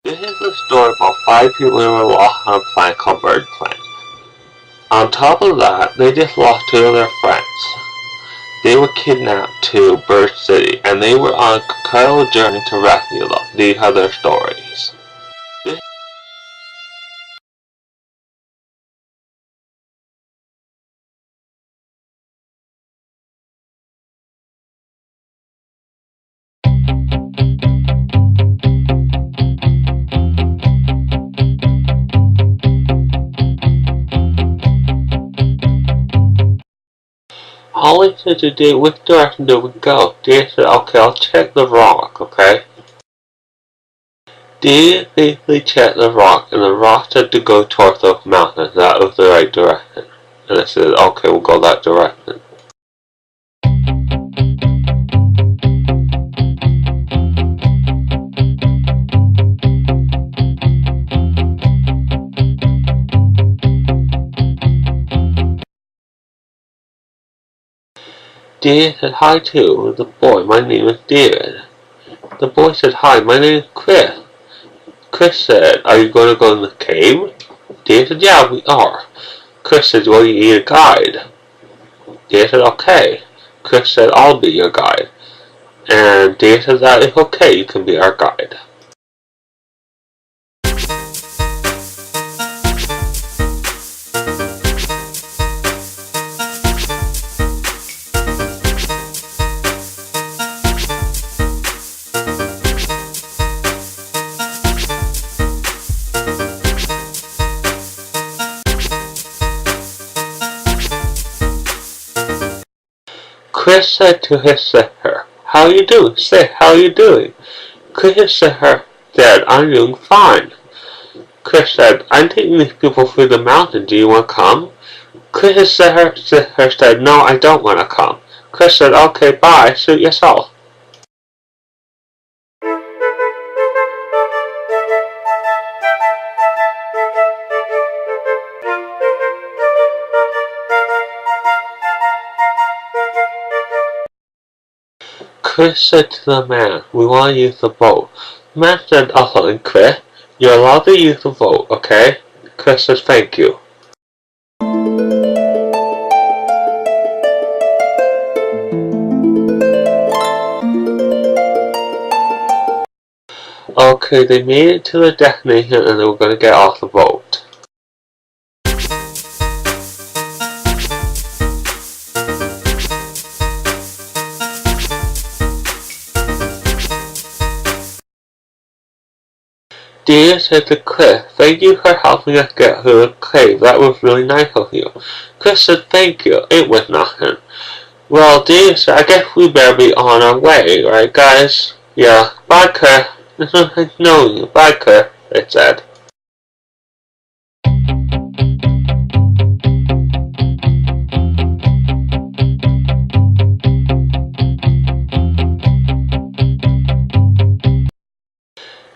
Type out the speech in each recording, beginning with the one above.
This is a story about 5 people who were lost on a planet called Bird Planet. On top of that, they just lost 2 of their friends. They were kidnapped to Bird City, and they were on an incredible journey to rescue them. These are their stories. Holly said today, which direction do we go? Deer said, okay, I'll check the rock, okay? Deer basically checked the rock, and the rock said to go towards those mountains. That was the right direction. And I said, okay, we'll go that direction. Deer said hi to the boy, my name is David. The boy said hi, my name is Chris. Chris said, are you going to go in the cave? Deer said, yeah, we are. Chris said, well, you need a guide. Deer said, okay. Chris said, I'll be your guide. And Deer said, that is okay, you can be our guide. Chris said to his sister, how you doing? Say, how you doing? Chris' sister said, I'm doing fine. Chris said, I'm taking these people through the mountain. Do you want to come? Chris' sister said, no, I don't want to come. Chris said, okay, bye, suit yourself. Chris said to the man, we want to use the boat. The man said, and Chris, you're allowed to use the boat, okay? Chris says, thank you. Okay, they made it to the destination and they were going to get off the boat. Deer said to Chris, thank you for helping us get through the cave. That was really nice of you. Chris said, thank you. It was nothing. Well, Deer said, I guess we better be on our way, right guys? Yeah, bye Chris. It's nice knowing you. Bye Chris, they said.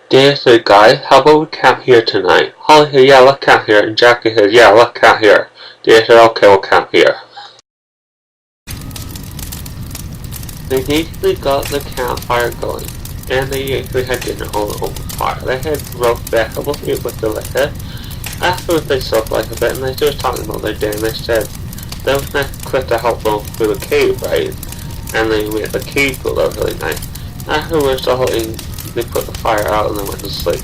Deer said, guys, how about we camp here tonight? Holly said, yeah, let's camp here. And Jackie said, yeah, let's camp here. Deer said, okay, we'll camp here. They basically got the campfire going, and they actually had dinner on the open fire. They had roast vegetables, it was delicious. Afterwards they socialized a bit, and they started talking about their day, and they said, that was nice Chris to help them through the cave, right? And they made the cave feel really nice. Afterwards, they put the fire out and then went to sleep.